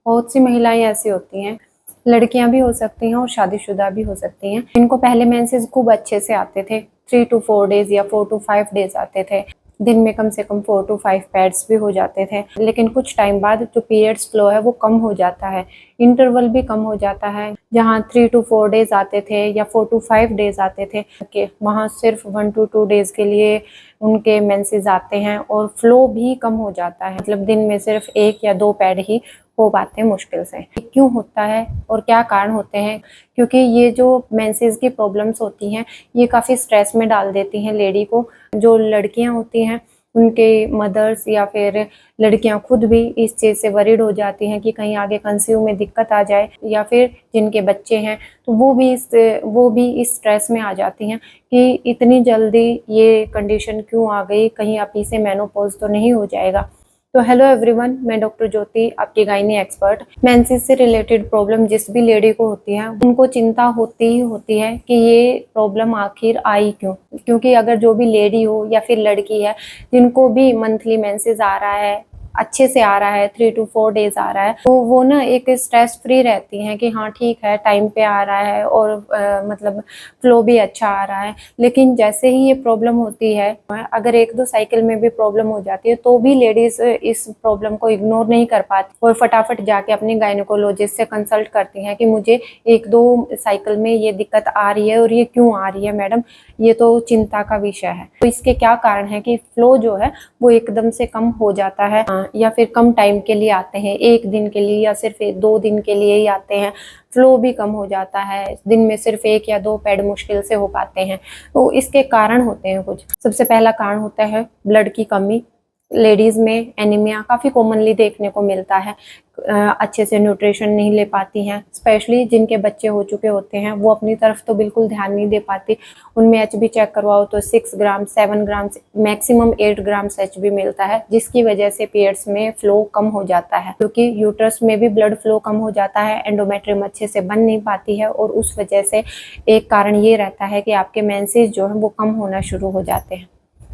बहुत सी महिलाएं ऐसी होती हैं, लड़कियां भी हो सकती हैं और शादीशुदा भी हो सकती हैं, इनको पहले मेंसेस खूब अच्छे से आते थे, 3 to 4 डेज या 4 to 5 डेज आते थे। दिन में कम से कम 4 to 5 पैड्स भी हो जाते थे। लेकिन कुछ टाइम बाद जो पीरियड्स फ्लो है वो कम हो जाता है, इंटरवल भी कम हो जाता है। जहाँ 3 to 4 डेज आते थे या 4 to 5 डेज आते थे, वहाँ सिर्फ 1 to 2 डेज के लिए उनके मेंसेस आते हैं और फ्लो भी कम हो जाता है। मतलब दिन में सिर्फ 1 या 2 पैड ही हो पाते हैं मुश्किल से। क्यों होता है और क्या कारण होते हैं? क्योंकि ये जो मेंसेस की प्रॉब्लम्स होती हैं ये काफ़ी स्ट्रेस में डाल देती हैं लेडी को। जो लड़कियां होती हैं उनके मदर्स या फिर लड़कियां खुद भी इस चीज़ से वरीड हो जाती हैं कि कहीं आगे कंसीव में दिक्कत आ जाए, या फिर जिनके बच्चे हैं तो वो भी इस स्ट्रेस में आ जाती हैं कि इतनी जल्दी ये कंडीशन क्यों आ गई, कहीं अभी से मेनोपॉज तो नहीं हो जाएगा। तो हेलो एवरीवन, मैं डॉक्टर ज्योति, आपकी गायनी एक्सपर्ट। मेंसेस से रिलेटेड प्रॉब्लम जिस भी लेडी को होती है उनको चिंता होती ही होती है कि ये प्रॉब्लम आखिर आई क्यों। क्योंकि अगर जो भी लेडी हो या फिर लड़की है जिनको भी मंथली मेंसेस आ रहा है, अच्छे से आ रहा है, 3 to 4 डेज आ रहा है, तो वो ना एक स्ट्रेस फ्री रहती हैं कि हाँ ठीक है, टाइम पे आ रहा है और मतलब फ्लो भी अच्छा आ रहा है। लेकिन जैसे ही ये प्रॉब्लम होती है, अगर 1-2 साइकिल में भी प्रॉब्लम हो जाती है तो भी लेडीज इस प्रॉब्लम को इग्नोर नहीं कर पाती और फटाफट जाके अपने गायनेकोलॉजिस्ट से कंसल्ट करती हैं कि मुझे 1-2 साइकिल में ये दिक्कत आ रही है और ये क्यों आ रही है मैडम, ये तो चिंता का विषय है। तो इसके क्या कारण है कि फ्लो जो है वो एकदम से कम हो जाता है, या फिर कम टाइम के लिए आते हैं, 1 दिन के लिए या सिर्फ 2 दिन के लिए ही आते हैं। फ्लो भी कम हो जाता है, दिन में सिर्फ 1 या 2 पैड मुश्किल से हो पाते हैं। तो इसके कारण होते हैं कुछ। सबसे पहला कारण होता है ब्लड की कमी। लेडीज में एनीमिया काफ़ी कॉमनली देखने को मिलता है। अच्छे से न्यूट्रिशन नहीं ले पाती हैं, स्पेशली जिनके बच्चे हो चुके होते हैं वो अपनी तरफ तो बिल्कुल ध्यान नहीं दे पाती। उनमें HB चेक करवाओ तो 6 ग्राम 7 ग्राम मैक्सिमम 8 ग्राम HB मिलता है, जिसकी वजह से पीरियड्स में फ्लो कम हो जाता है। क्योंकि यूट्रस में भी ब्लड फ्लो कम हो जाता है, एंडोमेट्रियम अच्छे से बन नहीं पाती है और उस वजह से एक कारण ये रहता है कि आपके मेंसेस जो है वो कम होना शुरू हो जाते हैं।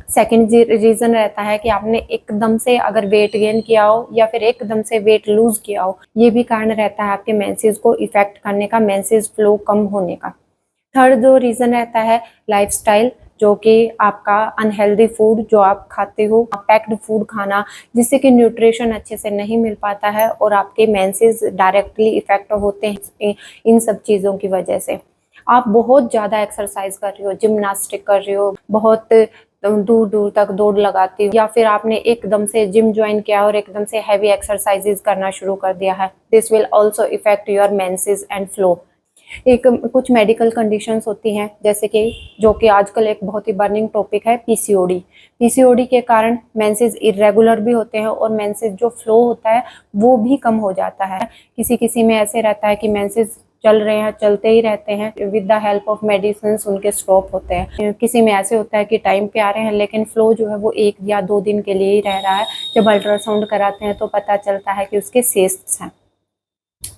सेकेंड रीजन रहता है कि आपने एकदम से अगर वेट गेन किया हो या फिर एकदम से वेट लूज किया हो, ये भी कारण रहता है आपके मेंसेस को इफेक्ट करने का, मेंसेस फ्लो कम होने का। थर्ड जो रीजन रहता है लाइफस्टाइल, जो कि आपका अनहेल्दी फूड जो आप खाते हो, पैक्ड फूड खाना, जिससे कि न्यूट्रिशन अच्छे से नहीं मिल पाता है और आपके मेंसेस डायरेक्टली इफेक्ट होते हैं इन सब चीज़ों की वजह से। आप बहुत ज़्यादा एक्सरसाइज कर रही हो, जिम्नास्टिक कर रही हो, बहुत दूर दूर तक दौड़ लगाती हो, या फिर आपने एकदम से जिम ज्वाइन किया और एकदम से हैवी एक्सरसाइजेज करना शुरू कर दिया है, this will also effect your menses and flow. एक कुछ मेडिकल कंडीशंस होती हैं, जैसे कि जो कि आजकल एक बहुत ही बर्निंग टॉपिक है, PCOD। PCOD के कारण मेंसेस इरेगुलर भी होते हैं और मेंसेस जो फ्लो होता है वो भी कम हो जाता है। किसी किसी में ऐसे रहता है कि मेंसेस चल रहे हैं, चलते ही रहते हैं, with the help of medicine उनके स्टॉप होते हैं। किसी में ऐसे होता है कि टाइम पे आ रहे हैं लेकिन फ्लो जो है वो 1 या 2 दिन के लिए ही रह रहा है। जब अल्ट्रासाउंड कराते हैं तो पता चलता है कि उसके सिस्ट्स हैं।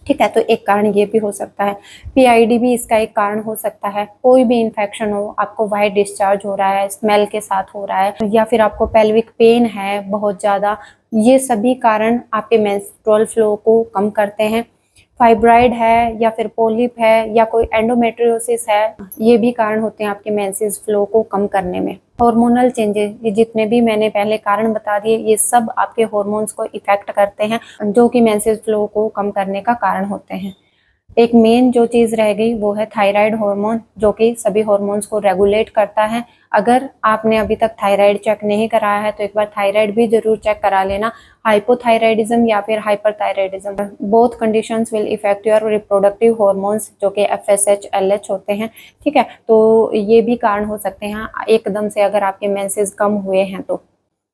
ठीक है, तो एक कारण ये भी हो सकता है। PID भी इसका एक कारण हो सकता है। कोई भी इन्फेक्शन हो, आपको वाइट डिस्चार्ज हो रहा है, स्मेल के साथ हो रहा है, या फिर आपको पेल्विक पेन है बहुत ज़्यादा, ये सभी कारण आपके मेंस्ट्रुअल फ्लो को कम करते हैं। फाइब्राइड है या फिर पोलिप है या कोई एंडोमेट्रियोसिस है, ये भी कारण होते हैं आपके मेंसेस फ्लो को कम करने में। हार्मोनल चेंजेस, ये जितने भी मैंने पहले कारण बता दिए, ये सब आपके हार्मोन्स को इफेक्ट करते हैं, जो कि मेंसेस फ्लो को कम करने का कारण होते हैं। एक मेन जो चीज़ रह गई वो है थायराइड हार्मोन, जो कि सभी हार्मोन्स को रेगुलेट करता है। अगर आपने अभी तक थायराइड चेक नहीं कराया है तो एक बार थायराइड भी जरूर चेक करा लेना। हाइपोथायराइडिज्म या फिर hyperthyroidism, both conditions will effect your reproductive hormones, जो कि FSH LH होते हैं। ठीक है, तो ये भी कारण हो सकते हैं एकदम से अगर आपके मेंसेस कम हुए हैं तो।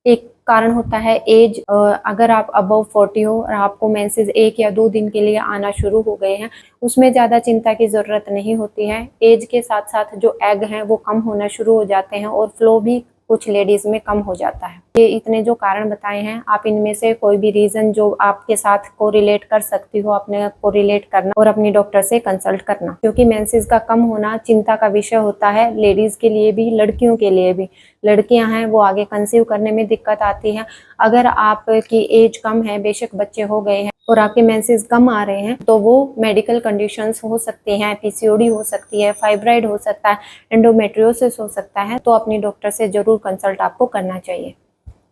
एक कारण होता है एज, अगर आप अबव 40 हो और आपको मेंसेस 1 या 2 दिन के लिए आना शुरू हो गए हैं, उसमें ज़्यादा चिंता की ज़रूरत नहीं होती है। एज के साथ साथ जो एग हैं वो कम होना शुरू हो जाते हैं और फ्लो भी कुछ लेडीज़ में कम हो जाता है। ये इतने जो कारण बताए हैं, आप इनमें से कोई भी रीज़न जो आपके साथ कोरिलेट कर सकती हो, अपने कोरिलेट करना और अपनी डॉक्टर से कंसल्ट करना, क्योंकि मेंसेस का कम होना चिंता का विषय होता है, लेडीज़ के लिए भी, लड़कियों के लिए भी। लड़कियां हैं वो आगे कंसीव करने में दिक्कत आती है। अगर आपकी एज कम है, बेशक बच्चे हो गए हैं और आपके मेंसेस कम आ रहे हैं तो वो मेडिकल कंडीशंस हो सकती हैं, पीसीओडी हो सकती है, फाइब्राइड हो सकता है, एंडोमेट्रियोसिस हो सकता है, तो अपनी डॉक्टर से जरूर कंसल्ट आपको करना चाहिए।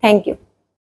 Thank you.